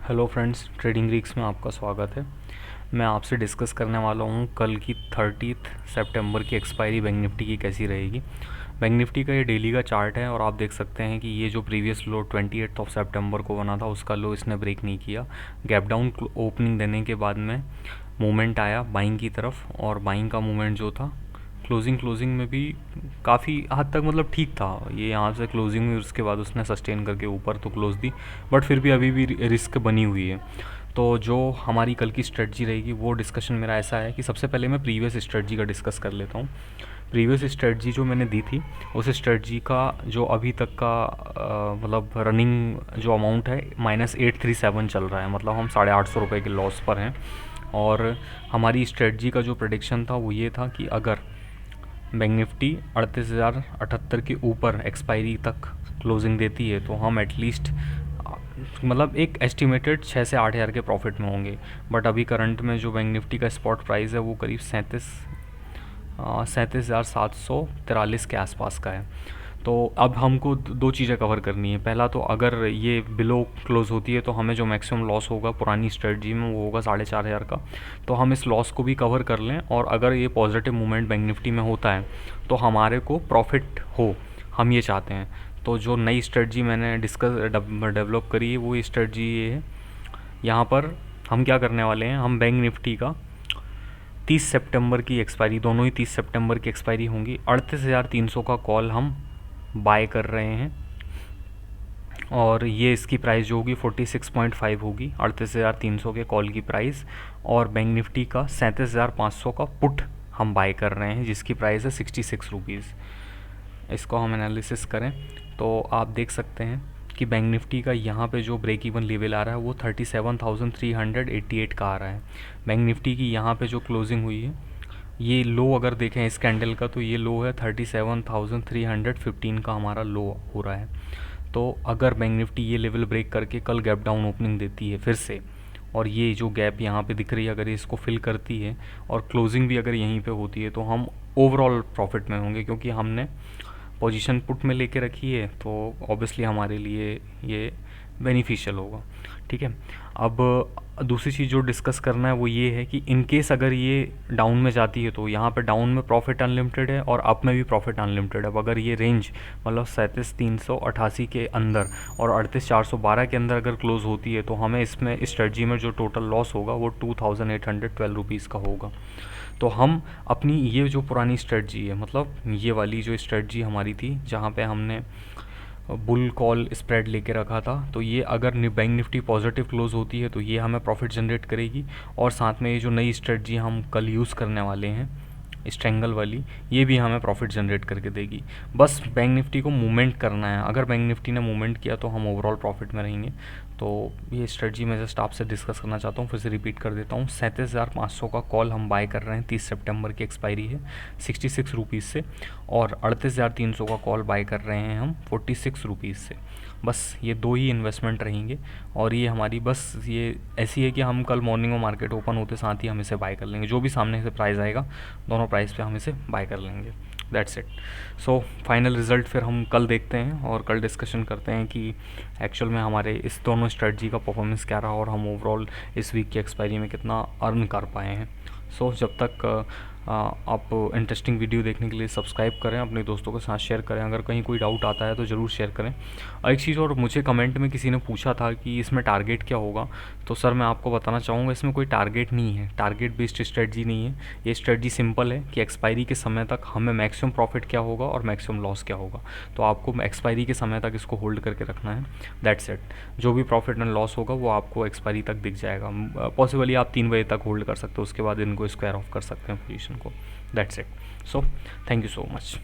Hello friends, trading reeks में आपका स्वागत है। मैं आपसे डिस्कस करने वाला हूँ कल की 30 सितंबर की एक्सपायरी बैंक निफ्टी की कैसी रहेगी। बैंक निफ्टी का ये डेली का चार्ट है और आप देख सकते हैं कि ये जो प्रीवियस लो 28 सितंबर को बना था उसका लो इसने ब्रेक नहीं किया। गैप डाउन ओपनिंग देने के बाद में मूवमेंट आया बाइंग की तरफ और बाइंग का मूवमेंट जो था क्लोजिंग में भी काफ़ी हद तक मतलब ठीक था। ये यहाँ से क्लोजिंग में उसके बाद उसने सस्टेन करके ऊपर तो क्लोज दी, बट फिर भी अभी भी रिस्क बनी हुई है। तो जो हमारी कल की स्ट्रेटजी रहेगी वो डिस्कशन मेरा ऐसा है कि सबसे पहले मैं प्रीवियस स्ट्रेटजी का डिस्कस कर लेता हूँ। प्रीवियस स्ट्रेटजी जो मैंने दी थी उस स्ट्रेटजी का जो अभी तक का मतलब रनिंग जो अमाउंट है -837 चल रहा है, मतलब हम 850 रुपये के लॉस पर हैं। और हमारी स्ट्रेटजी का जो प्रेडिक्शन था वो ये था कि अगर बैंक निफ्टी 38,078 के ऊपर एक्सपायरी तक क्लोजिंग देती है तो हम एटलीस्ट मतलब एक एस्टिमेटेड 6 से 8 हज़ार के प्रॉफिट में होंगे। बट अभी करंट में जो बैंक निफ्टी का स्पॉट प्राइस है वो करीब 37,743 के आसपास का है। तो अब हमको दो चीज़ें कवर करनी है। पहला तो अगर ये बिलो क्लोज होती है तो हमें जो मैक्सिमम लॉस होगा पुरानी स्ट्रेटजी में वो होगा 4,500 का, तो हम इस लॉस को भी कवर कर लें। और अगर ये पॉजिटिव मूवमेंट बैंक निफ्टी में होता है तो हमारे को प्रॉफिट हो, हम ये चाहते हैं। तो जो नई स्ट्रेटजी मैंने डेवलप करी है वो स्ट्रेटजी ये है। यहाँ पर हम क्या करने वाले हैं, हम बैंक निफ्टी का 30 सितंबर की एक्सपायरी, दोनों ही 30 सितंबर की एक्सपायरी होंगी, 38,300 का कॉल हम बाय कर रहे हैं। और ये इसकी प्राइस जो होगी 46.5 होगी, 38,300 के कॉल की प्राइस। और बैंक निफ्टी का 37,500 का पुट हम बाय कर रहे हैं जिसकी प्राइस है 66 रुपीज़। इसको हम एनालिसिस करें तो आप देख सकते हैं कि बैंक निफ्टी का यहाँ पे जो ब्रेक इवन लेवल आ रहा है वो 37,388 का आ रहा है। बैंक निफ्टी की यहाँ पे जो क्लोजिंग हुई है, ये लो अगर देखें इस कैंडल का तो ये लो है 37,315 का हमारा लो हो रहा है। तो अगर बैंक निफ्टी ये लेवल ब्रेक करके कल गैप डाउन ओपनिंग देती है फिर से, और ये जो गैप यहाँ पे दिख रही है अगर इसको फिल करती है और क्लोजिंग भी अगर यहीं पे होती है तो हम ओवरऑल प्रॉफिट में होंगे, क्योंकि हमने पोजीशन पुट में लेके रखी है तो ऑब्वियसली हमारे लिए ये बेनिफिशियल होगा। ठीक है। अब दूसरी चीज़ जो डिस्कस करना है वो ये है कि इन केस अगर ये डाउन में जाती है तो यहाँ पे डाउन में प्रॉफिट अनलिमिटेड है और अप में भी प्रॉफिट अनलिमिटेड है। अब अगर ये रेंज मतलब 37,388 के अंदर और 38,412 के अंदर अगर क्लोज होती है तो हमें इसमें स्ट्रेटजी में जो टोटल लॉस होगा वो 2,812 रुपीज़ का होगा। तो हम अपनी ये जो पुरानी स्ट्रेटजी है, मतलब ये वाली जो स्ट्रेटजी हमारी थी जहाँ पे हमने बुल कॉल स्प्रेड लेके रखा था, तो ये अगर बैंक निफ्टी पॉजिटिव क्लोज होती है तो ये हमें प्रॉफिट जनरेट करेगी। और साथ में ये जो नई स्ट्रेटजी हम कल यूज़ करने वाले हैं स्ट्रेंगल वाली, ये भी हमें प्रॉफिट जनरेट करके देगी। बस बैंक निफ्टी को मूवमेंट करना है, अगर बैंक निफ्टी ने मूवमेंट किया तो हम ओवरऑल प्रॉफिट में रहेंगे। तो ये स्ट्रेटजी मैं जस्ट आपसे डिस्कस करना चाहता हूँ, फिर से रिपीट कर देता हूँ। 37,500 का कॉल हम बाय कर रहे हैं, 30 सितंबर की एक्सपायरी है 66 रुपीज़ से। और 38,300 का कॉल बाय कर रहे हैं हम 46 रुपीज़ से। बस ये दो ही इन्वेस्टमेंट रहेंगे और ये हमारी बस ये ऐसी है कि हम कल मॉर्निंग में मार्केट ओपन होते साथ ही हम इसे बाय कर लेंगे। जो भी सामने से प्राइस आएगा दोनों प्राइस पे हम इसे बाय कर लेंगे। That's it. So final result फिर हम कल देखते हैं और कल डिस्कशन करते हैं कि एक्चुअल में हमारे इस दोनों स्ट्रेटजी का परफॉर्मेंस क्या रहा और हम ओवरऑल इस वीक की एक्सपायरी में कितना अर्न कर पाए हैं। सो जब तक आप इंटरेस्टिंग वीडियो देखने के लिए सब्सक्राइब करें, अपने दोस्तों के साथ शेयर करें। अगर कहीं कोई डाउट आता है तो ज़रूर शेयर करें। एक चीज़ और, मुझे कमेंट में किसी ने पूछा था कि इसमें टारगेट क्या होगा, तो सर मैं आपको बताना चाहूँगा इसमें कोई टारगेट नहीं है, टारगेट बेस्ड स्ट्रेटजी नहीं है। ये स्ट्रेटजी सिंपल है कि एक्सपायरी के समय तक हमें मैक्सिमम प्रॉफिट क्या होगा और मैक्सिमम लॉस क्या होगा, तो आपको एक्सपायरी के समय तक इसको होल्ड करके रखना है। That's it. जो भी प्रॉफिट एंड लॉस होगा वो आपको एक्सपायरी तक दिख जाएगा। पॉसिबली आप 3 बजे तक होल्ड कर सकते हो, उसके बाद इनको स्क्वायर ऑफ कर सकते हैं पोजीशन को। That's it. So thank you so much.